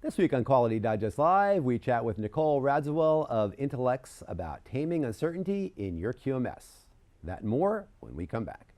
This week on Quality Digest Live, we chat with Nicole Radziwill of Intellects about taming uncertainty in your QMS. That and more when we come back.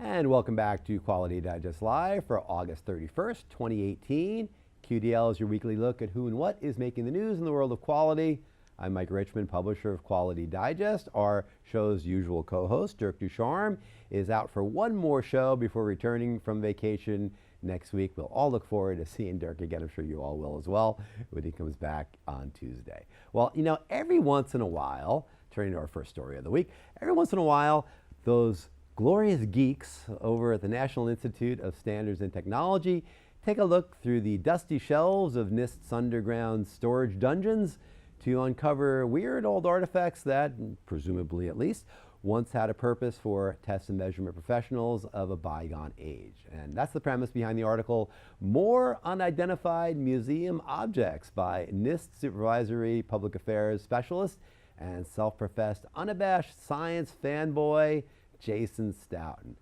And welcome back to Quality Digest Live for August 31st, 2018. QDL is your weekly look at who and what is making the news in the world of quality. I'm Mike Richmond, publisher of Quality Digest. Our show's usual co-host, Dirk Ducharme, is out for one more show before returning from vacation next week. We'll all look forward to seeing Dirk again. I'm sure you all will as well when he comes back on Tuesday. Well, you know, every once in a while, turning to our first story of the week, every once in a while, those glorious geeks over at the National Institute of Standards and Technology take a look through the dusty shelves of NIST's underground storage dungeons to uncover weird old artifacts that, presumably at least, once had a purpose for test and measurement professionals of a bygone age. And that's the premise behind the article, More Unidentified Museum Objects by NIST Supervisory Public Affairs Specialist and self-professed unabashed science fanboy, Jason Stoughton.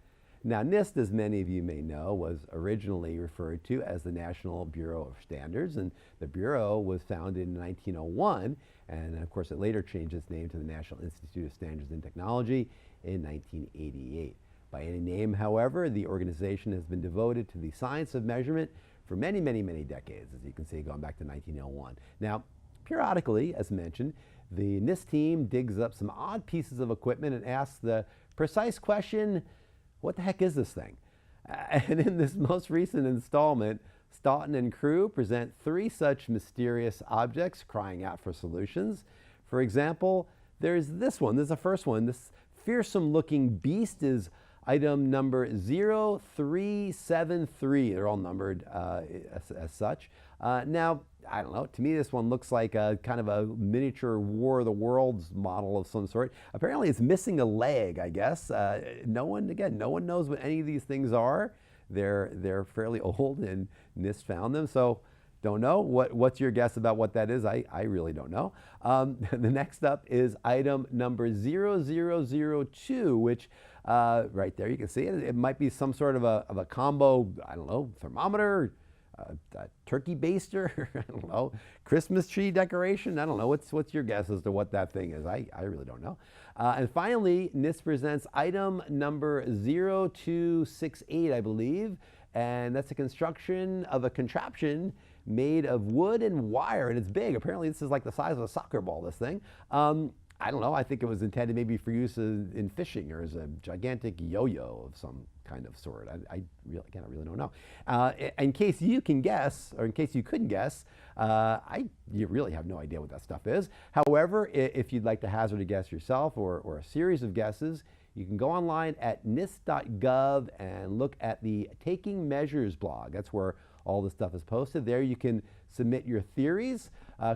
Now, NIST, as many of you may know, was originally referred to as the National Bureau of Standards, and the Bureau was founded in 1901, and of course it later changed its name to the National Institute of Standards and Technology in 1988. By any name, however, the organization has been devoted to the science of measurement for many, many, many decades, as you can see, going back to 1901. Now, periodically, as mentioned, the NIST team digs up some odd pieces of equipment and asks the precise question, what the heck is this thing? And in this most recent installment, Stoughton and crew present three such mysterious objects crying out for solutions. For example, there's this one. This is the first one. This fearsome looking beast is item number 0373. They're all numbered as such. Now, I don't know, to me this one looks like a kind of a miniature War of the Worlds model of some sort. Apparently it's missing a leg, I guess. No one knows what any of these things are. They're fairly old and NIST found them, so don't know. What's your guess about what that is? I really don't know. The next up is item number 0002, which right there you can see it. It might be some sort of a combo, I don't know, thermometer, a turkey baster, I don't know, Christmas tree decoration. I don't know. What's your guess as to what that thing is? I really don't know. And finally, NIST presents item number 0268, I believe, and that's a construction of a contraption made of wood and wire, and it's big. Apparently this is like the size of a soccer ball, this thing. I don't know, I think it was intended maybe for use in fishing or as a gigantic yo-yo of some kind of sort. I really don't know. In case you can guess, or in case you couldn't guess, you really have no idea what that stuff is. However, if you'd like to hazard a guess yourself or a series of guesses, you can go online at nist.gov and look at the Taking Measures blog. That's where all the stuff is posted. There you can submit your theories.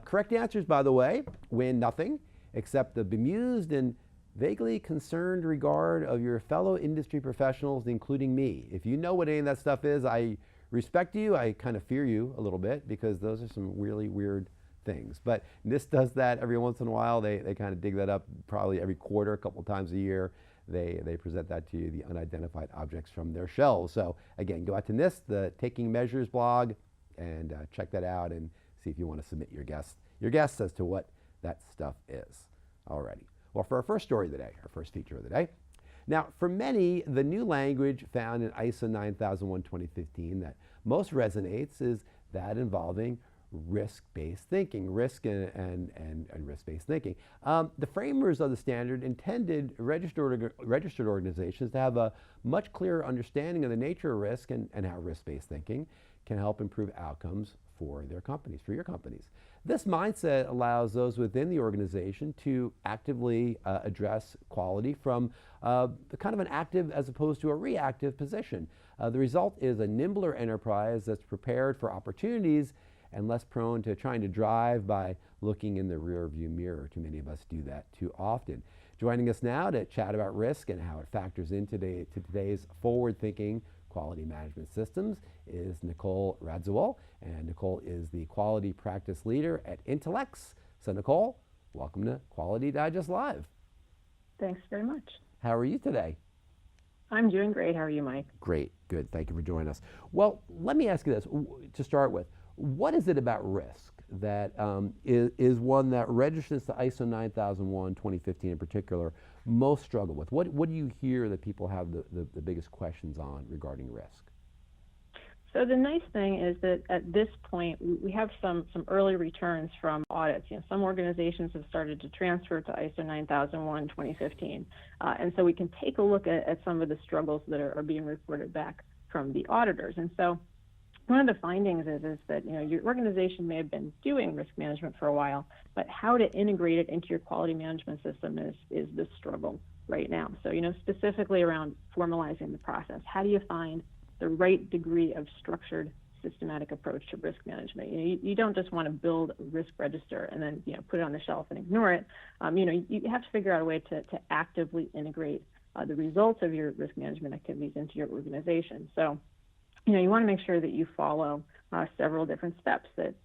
Correct answers, by the way, win nothing except the bemused and vaguely concerned regard of your fellow industry professionals, including me. If you know what any of that stuff is, I respect you. I kind of fear you a little bit because those are some really weird things. But NIST does that every once in a while. They kind of dig that up probably every quarter, a couple times a year. They present that to you, the unidentified objects from their shelves. So again, go out to NIST, the Taking Measures blog, and check that out and see if you want to submit your guess as to what that stuff is. Alrighty. Well, for our first story of the day, our first feature of the day. Now, for many, the new language found in ISO 9001:2015 that most resonates is that involving risk-based thinking, risk and risk-based thinking. The framers of the standard intended registered organizations to have a much clearer understanding of the nature of risk and how risk-based thinking can help improve outcomes for their companies, for your companies. This mindset allows those within the organization to actively address quality from kind of an active as opposed to a reactive position. The result is a nimbler enterprise that's prepared for opportunities and less prone to trying to drive by looking in the rearview mirror. Too many of us do that too often. Joining us now to chat about risk and how it factors into today's forward-thinking quality management systems is Nicole Radziwill, and Nicole is the quality practice leader at Intellex. So Nicole, welcome to Quality Digest Live. Thanks very much. How are you today? I'm doing great. How are you, Mike? Great, good. Thank you for joining us. Well, let me ask you this to start with. What is it about risk that is one that registrants to ISO 9001 2015 in particular most struggle with? What do you hear that people have the biggest questions on regarding risk? So the nice thing is that at this point, we have some early returns from audits. Some organizations have started to transfer to ISO 9001 2015. And so we can take a look at some of the struggles that are being reported back from the auditors. And so one of the findings is that your organization may have been doing risk management for a while, but how to integrate it into your quality management system is the struggle right now. So specifically around formalizing the process. How do you find the right degree of structured, systematic approach to risk management? You don't just want to build a risk register and then put it on the shelf and ignore it. You have to figure out a way to actively integrate the results of your risk management activities into your organization. So you want to make sure that you follow several different steps that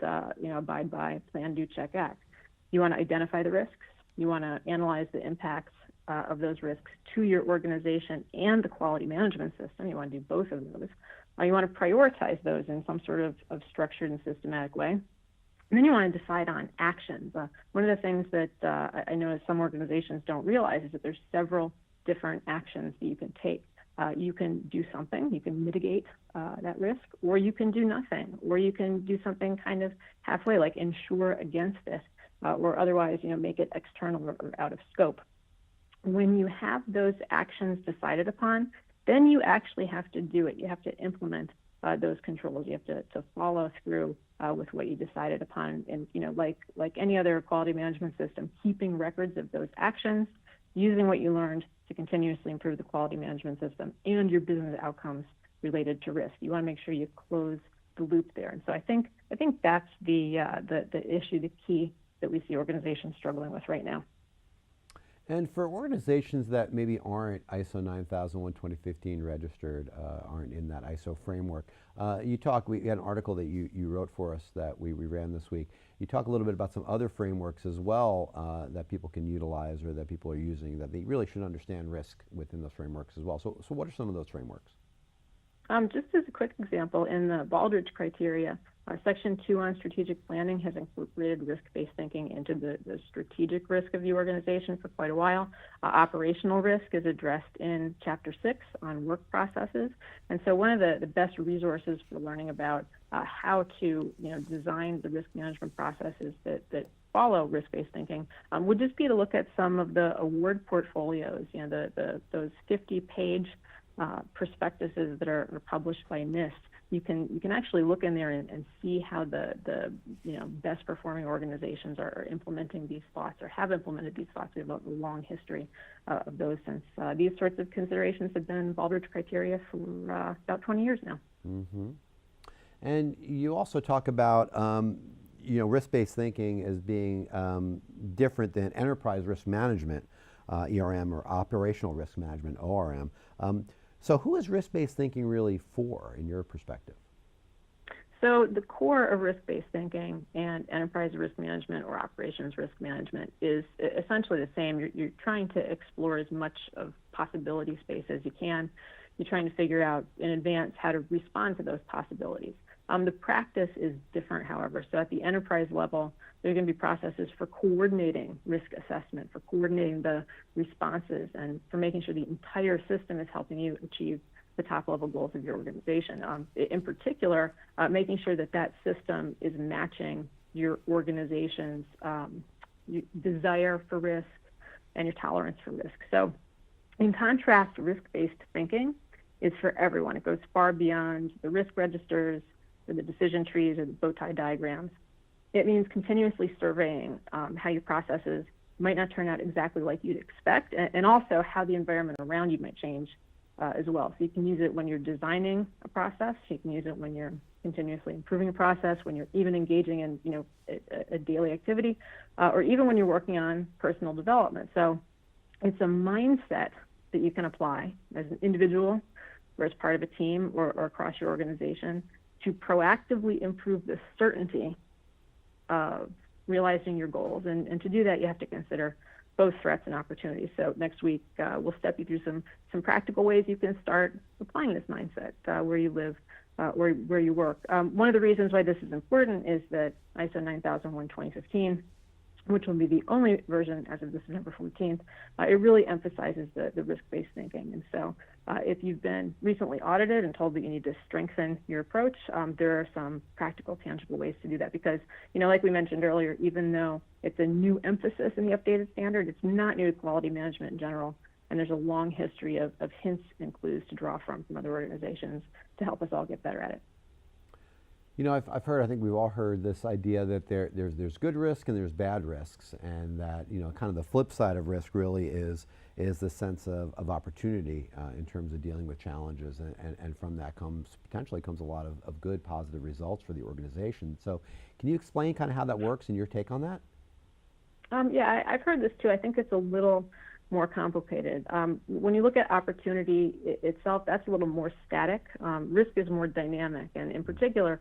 abide by plan, do, check, act. You want to identify the risks. You want to analyze the impacts of those risks to your organization and the quality management system. You want to do both of those. You want to prioritize those in some sort of structured and systematic way. And then you want to decide on actions. One of the things that I know some organizations don't realize is that there's several different actions that you can take. You can do something, you can mitigate that risk, or you can do nothing, or you can do something kind of halfway, like insure against it, or otherwise, make it external or out of scope. When you have those actions decided upon, then you actually have to do it. You have to implement those controls. You have to follow through with what you decided upon. And like any other quality management system, keeping records of those actions, using what you learned to continuously improve the quality management system and your business outcomes related to risk. You want to make sure you close the loop there. And so I think that's the issue, the key that we see organizations struggling with right now. And for organizations that maybe aren't ISO 9001 2015 registered, aren't in that ISO framework, we had an article that you wrote for us that we ran this week. You talk a little bit about some other frameworks as well that people can utilize or that people are using, that they really should understand risk within those frameworks as well. So what are some of those frameworks? Just as a quick example, in the Baldrige criteria, Section 2 on strategic planning has incorporated risk-based thinking into the strategic risk of the organization for quite a while. Operational risk is addressed in Chapter 6 on work processes. And so one of the best resources for learning about how to design the risk management processes that follow risk-based thinking would just be to look at some of the award portfolios, those 50-page prospectuses that are published by NIST. You can actually look in there and see how the best performing organizations are implementing these thoughts or have implemented these thoughts. We have a long history of those since these sorts of considerations have been Baldrige criteria for about 20 years now. Mm-hmm. And you also talk about risk-based thinking as being different than enterprise risk management, ERM, or operational risk management, ORM. So who is risk-based thinking really for, in your perspective? So the core of risk-based thinking and enterprise risk management or operations risk management is essentially the same. You're trying to explore as much of possibility space as you can. You're trying to figure out in advance how to respond to those possibilities. The practice is different, however. So at the enterprise level, there are going to be processes for coordinating risk assessment, for coordinating the responses, and for making sure the entire system is helping you achieve the top level goals of your organization. In particular, making sure that system is matching your organization's desire for risk and your tolerance for risk. So in contrast, risk-based thinking is for everyone. It goes far beyond the risk registers or the decision trees or the bow tie diagrams. It means continuously surveying how your processes might not turn out exactly like you'd expect, and also how the environment around you might change as well. So you can use it when you're designing a process. You can use it when you're continuously improving a process, when you're even engaging in, a daily activity, or even when you're working on personal development. So it's a mindset that you can apply as an individual or as part of a team or across your organization to proactively improve the certainty of realizing your goals. And to do that, you have to consider both threats and opportunities. So next week, we'll step you through some practical ways you can start applying this mindset where you live, where you work. One of the reasons why this is important is that ISO 9001:2015, which will be the only version as of December 14th, it really emphasizes the risk-based thinking. And so if you've been recently audited and told that you need to strengthen your approach, there are some practical, tangible ways to do that because, like we mentioned earlier, even though it's a new emphasis in the updated standard, it's not new to quality management in general. And there's a long history of hints and clues to draw from other organizations to help us all get better at it. I've heard, I think we've all heard this idea that there's good risk and there's bad risks, and that, kind of the flip side of risk really is the sense of opportunity in terms of dealing with challenges, and from that potentially comes a lot of good, positive results for the organization. So can you explain kind of how that works and your take on that? Yeah, I've heard this too. I think it's a little more complicated. When you look at opportunity itself, that's a little more static. Risk is more dynamic, and in particular,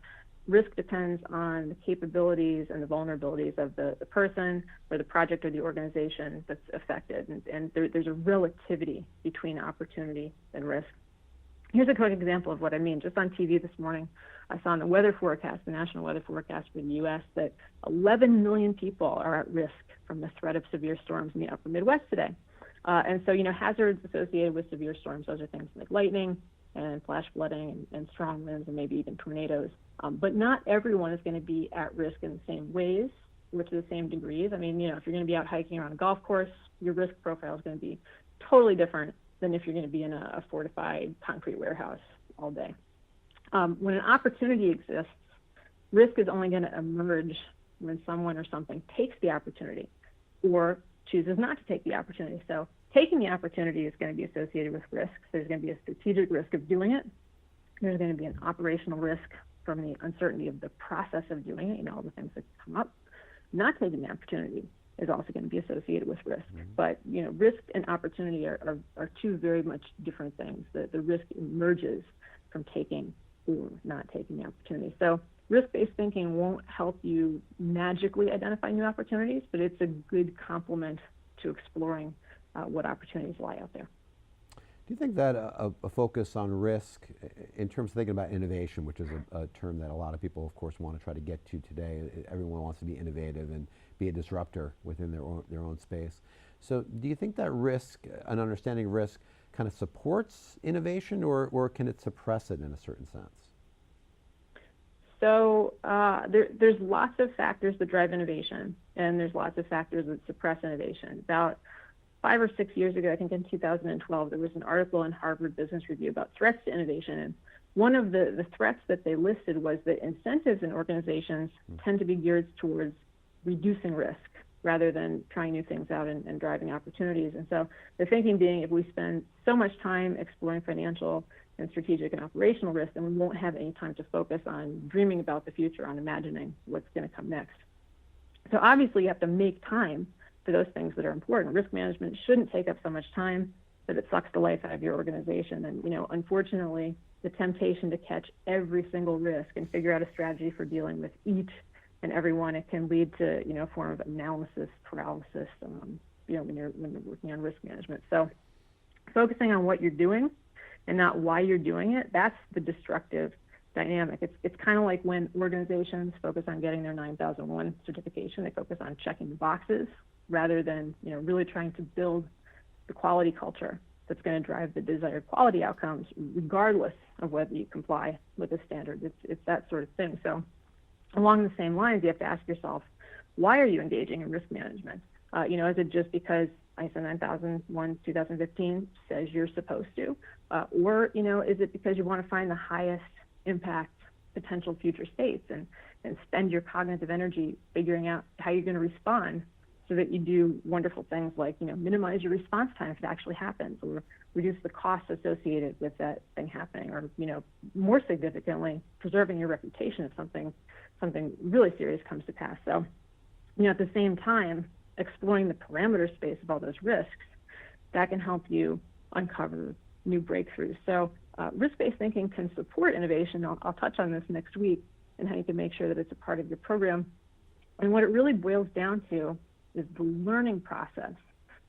risk depends on the capabilities and the vulnerabilities of the person or the project or the organization that's affected. And there's a relativity between opportunity and risk. Here's a quick example of what I mean. Just on TV this morning, I saw in the weather forecast, the national weather forecast for the U.S., that 11 million people are at risk from the threat of severe storms in the upper Midwest today. And so, hazards associated with severe storms, those are things like lightning and flash flooding and strong winds and maybe even tornadoes. But not everyone is going to be at risk in the same ways or to the same degrees. I mean, if you're going to be out hiking around a golf course, your risk profile is going to be totally different than if you're going to be in a fortified concrete warehouse all day. When an opportunity exists, risk is only going to emerge when someone or something takes the opportunity or chooses not to take the opportunity. So taking the opportunity is going to be associated with risks. There's going to be a strategic risk of doing it. There's going to be an operational risk from the uncertainty of the process of doing it, all the things that come up. Not taking the opportunity is also going to be associated with risk. Mm-hmm. But, risk and opportunity are two very much different things. The risk emerges from taking or not taking the opportunity. So risk-based thinking won't help you magically identify new opportunities, but it's a good complement to exploring what opportunities lie out there. Do you think that a focus on risk in terms of thinking about innovation, which is a term that a lot of people, of course, want to try to get to today, everyone wants to be innovative and be a disruptor within their own space. So do you think that risk, an understanding of risk, kind of supports innovation or can it suppress it in a certain sense? So there's lots of factors that drive innovation, and there's lots of factors that suppress innovation. About 5 or 6 years ago, I think in 2012, there was an article in Harvard Business Review about threats to innovation. And one of the threats that they listed was that incentives in organizations tend to be geared towards reducing risk rather than trying new things out and driving opportunities. And so the thinking being, if we spend so much time exploring financial and strategic and operational risk, then we won't have any time to focus on dreaming about the future, on imagining what's going to come next. So obviously you have to make time for those things that are important. Risk management shouldn't take up so much time that it sucks the life out of your organization. And, unfortunately, the temptation to catch every single risk and figure out a strategy for dealing with each and every one, it can lead to, a form of analysis paralysis, when you're working on risk management. So focusing on what you're doing and not why you're doing it, that's the destructive dynamic. It's kind of like when organizations focus on getting their 9001 certification, they focus on checking the boxes rather than, really trying to build the quality culture that's going to drive the desired quality outcomes, regardless of whether you comply with the standard. It's that sort of thing. So along the same lines, you have to ask yourself, why are you engaging in risk management? Is it just because ISO 9001:2015 says you're supposed to? Or, is it because you want to find the highest impact potential future states and spend your cognitive energy figuring out how you're going to respond so that you do wonderful things like, minimize your response time if it actually happens, or reduce the costs associated with that thing happening, or, more significantly, preserving your reputation if something really serious comes to pass. So, at the same time, exploring the parameter space of all those risks, that can help you uncover new breakthroughs. So risk-based thinking can support innovation. I'll touch on this next week and how you can make sure that it's a part of your program. And what it really boils down to is the learning process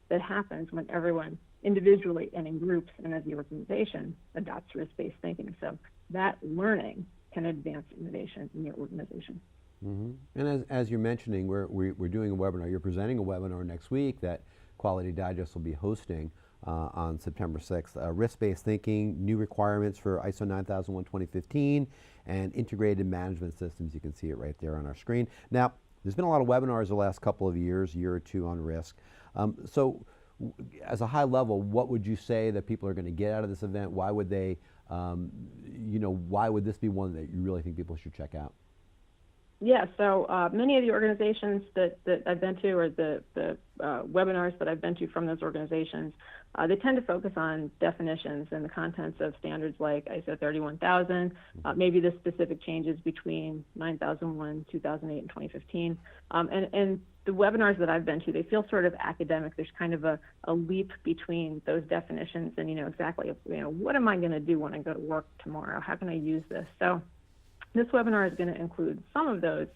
that happens when everyone individually and in groups and as the organization adopts risk-based thinking. So that learning can advance innovation in your organization. Mm-hmm. And as you're mentioning, we're doing a webinar. You're presenting a webinar next week that Quality Digest will be hosting on September 6th. Risk-based thinking, new requirements for ISO 9001 2015, and integrated management systems. You can see it right there on our screen. Now, there's been a lot of webinars the last couple of years, year or two on risk. So as a high level, what would you say that people are going to get out of this event? Why would they, why would this be one that you really think people should check out? Yeah, so many of the organizations that I've been to, or the webinars that I've been to from those organizations, they tend to focus on definitions and the contents of standards like ISO 31000, maybe the specific changes between 9001, 2008, and 2015. And the webinars that I've been to, they feel sort of academic. There's kind of a leap between those definitions and, exactly, what am I going to do when I go to work tomorrow? How can I use this? So this webinar is going to include some of those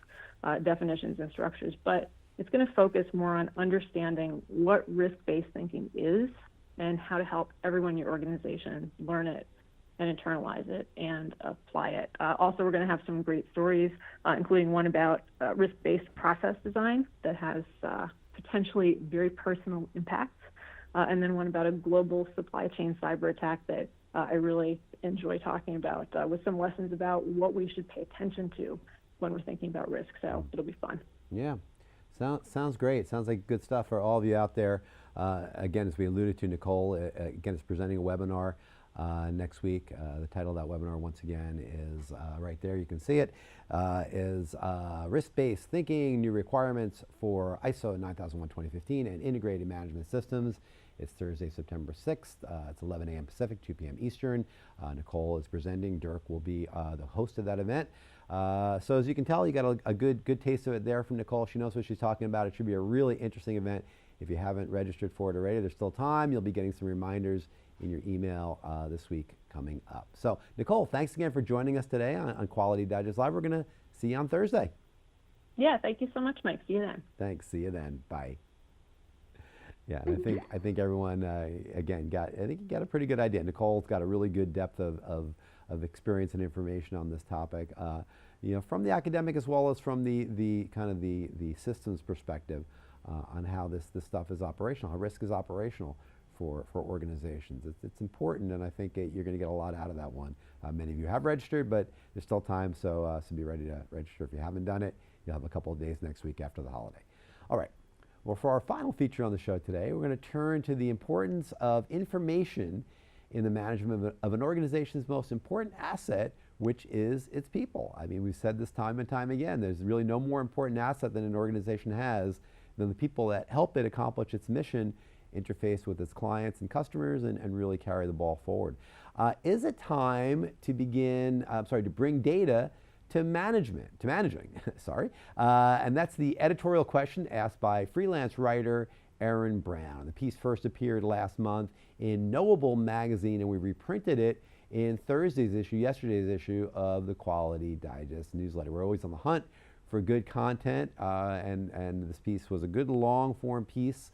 definitions and structures, but it's going to focus more on understanding what risk-based thinking is and how to help everyone in your organization learn it and internalize it and apply it. Also, we're going to have some great stories, including one about risk-based process design that has potentially very personal impacts, and then one about a global supply chain cyber attack that I really enjoy talking about, with some lessons about what we should pay attention to when we're thinking about risk. So it'll be fun. Yeah, sounds great. Sounds like good stuff for all of you out there. Again, as we alluded to, Nicole, again, is presenting a webinar next week. The title of that webinar, once again, is right there. You can see it. Is risk-based thinking, new requirements for ISO 9001 2015 and integrated management systems. It's Thursday, September 6th. It's 11 a.m. Pacific, 2 p.m. Eastern. Nicole is presenting. Dirk will be the host of that event. So as you can tell, you got a good taste of it there from Nicole. She knows what she's talking about. It should be a really interesting event. If you haven't registered for it already, there's still time. You'll be getting some reminders in your email this week coming up. So Nicole, thanks again for joining us today on Quality Digest Live. We're going to see you on Thursday. Yeah, thank you so much, Mike. See you then. Thanks. See you then. Bye. Yeah, and I think everyone again got a pretty good idea. Nicole's got a really good depth of experience and information on this topic, from the academic as well as from the kind of the systems perspective on how this stuff is operational, how risk is operational for organizations. It's important, and I think you're going to get a lot out of that one. Many of you have registered, but there's still time, so be ready to register if you haven't done it. You'll have a couple of days next week after the holiday. All right. Well, for our final feature on the show today, we're going to turn to the importance of information in the management of an organization's most important asset, which is its people. I mean, we've said this time and time again, there's really no more important asset than an organization has than the people that help it accomplish its mission, interface with its clients and customers, and really carry the ball forward. Is it time to to bring data to managing, sorry. And that's the editorial question asked by freelance writer Aaron Brown. The piece first appeared last month in Knowable magazine, and we reprinted it in yesterday's issue of the Quality Digest newsletter. We're always on the hunt for good content, and this piece was a good long-form piece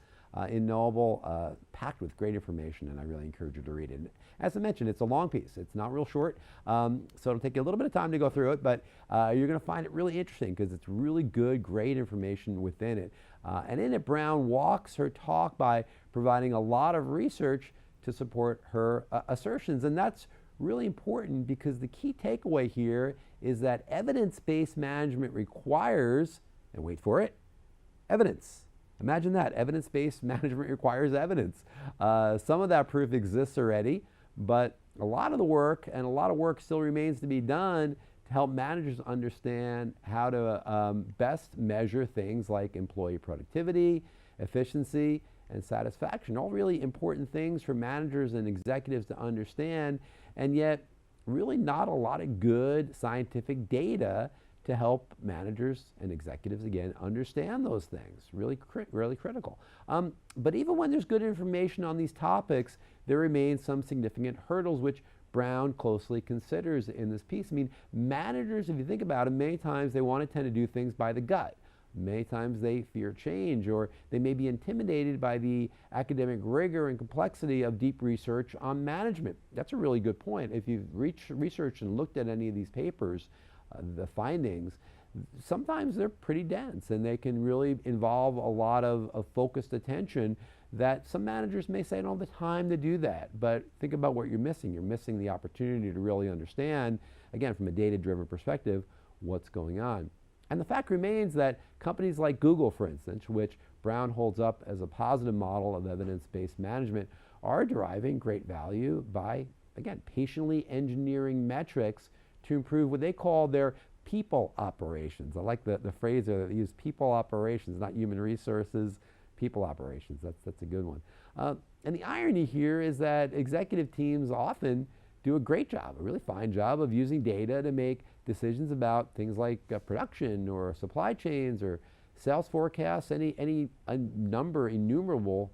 in Knowable, packed with great information, and I really encourage you to read it. As I mentioned, it's a long piece. It's not real short, so it'll take you a little bit of time to go through it, but you're going to find it really interesting because it's really good, great information within it. And in it, Brown walks her talk by providing a lot of research to support her assertions, and that's really important because the key takeaway here is that evidence-based management requires, and wait for it, evidence. Imagine that, evidence-based management requires evidence. Some of that proof exists already, but a lot of work still remains to be done to help managers understand how to best measure things like employee productivity, efficiency, and satisfaction. All really important things for managers and executives to understand, and yet really not a lot of good scientific data to help managers and executives, again, understand those things. Really critical. But even when there's good information on these topics, there remain some significant hurdles which Brown closely considers in this piece. I mean, managers, if you think about it, many times they want to tend to do things by the gut. Many times they fear change, or they may be intimidated by the academic rigor and complexity of deep research on management. That's a really good point. If you've researched and looked at any of these papers, the findings, sometimes they're pretty dense and they can really involve a lot of focused attention that some managers may say they don't have the time to do that. But think about what you're missing. You're missing the opportunity to really understand, again, from a data-driven perspective, what's going on. And the fact remains that companies like Google, for instance, which Brown holds up as a positive model of evidence-based management, are deriving great value by, again, patiently engineering metrics to improve what they call their people operations. I like the phrase there, they use people operations, not human resources, people operations. That's a good one. And the irony here is that executive teams often do a great job, a really fine job of using data to make decisions about things like production or supply chains or sales forecasts, any number, innumerable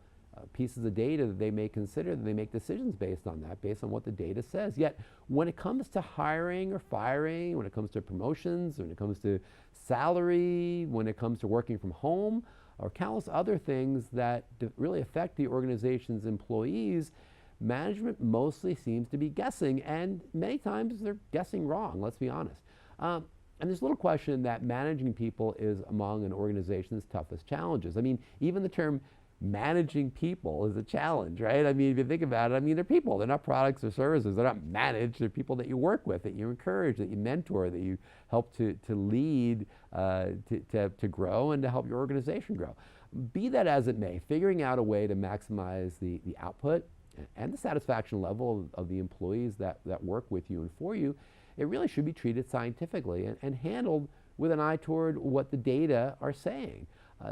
pieces of data that they may consider, that they make decisions based on that, based on what the data says. Yet when it comes to hiring or firing, when it comes to promotions, when it comes to salary, when it comes to working from home, or countless other things that really affect the organization's employees, management mostly seems to be guessing, and many times they're guessing wrong, let's be honest. And there's little question that managing people is among an organization's toughest challenges. I mean, even the term managing people is a challenge, right? I mean, if you think about it, I mean, they're people. They're not products or services. They're not managed. They're people that you work with, that you encourage, that you mentor, that you help to lead, to grow, and to help your organization grow. Be that as it may, figuring out a way to maximize the output and the satisfaction level of the employees that work with you and for you, it really should be treated scientifically and handled with an eye toward what the data are saying.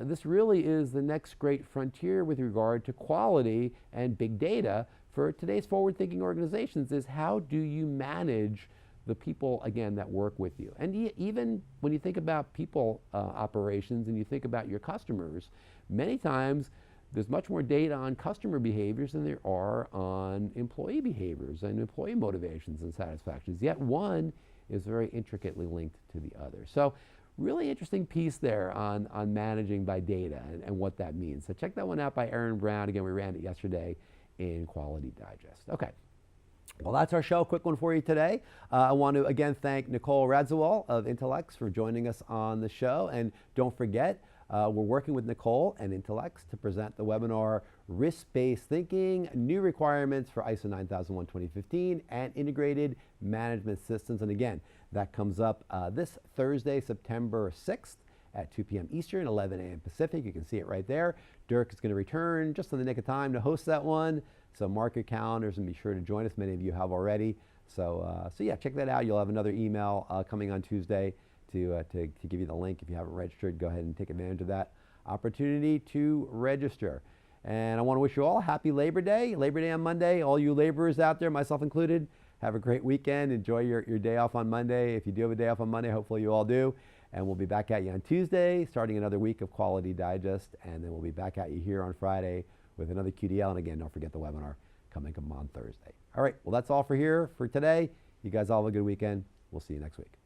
This really is the next great frontier with regard to quality and big data for today's forward-thinking organizations, is how do you manage the people, again, that work with you. And even when you think about people operations and you think about your customers, many times there's much more data on customer behaviors than there are on employee behaviors and employee motivations and satisfactions, yet one is very intricately linked to the other. So really interesting piece there on managing by data and what that means. So check that one out by Aaron Brown. Again, we ran it yesterday in Quality Digest. Okay. Well, that's our show. Quick one for you today. I want to again thank Nicole Radziwill of Intellex for joining us on the show. And don't forget, we're working with Nicole and Intellex to present the webinar Risk-Based Thinking, New Requirements for ISO 9001:2015 and Integrated Management Systems. And again, that comes up this Thursday, September 6th at 2 p.m. Eastern, 11 a.m. Pacific. You can see it right there. Dirk is going to return just in the nick of time to host that one. So mark your calendars and be sure to join us. Many of you have already. So yeah, check that out. You'll have another email coming on Tuesday to give you the link. If you haven't registered, go ahead and take advantage of that opportunity to register. And I want to wish you all a happy Labor Day. Labor Day on Monday. All you laborers out there, myself included, have a great weekend. Enjoy your day off on Monday. If you do have a day off on Monday, hopefully you all do. And we'll be back at you on Tuesday, starting another week of Quality Digest. And then we'll be back at you here on Friday with another QDL. And again, don't forget the webinar coming up on Thursday. All right, well, that's all for here for today. You guys all have a good weekend. We'll see you next week.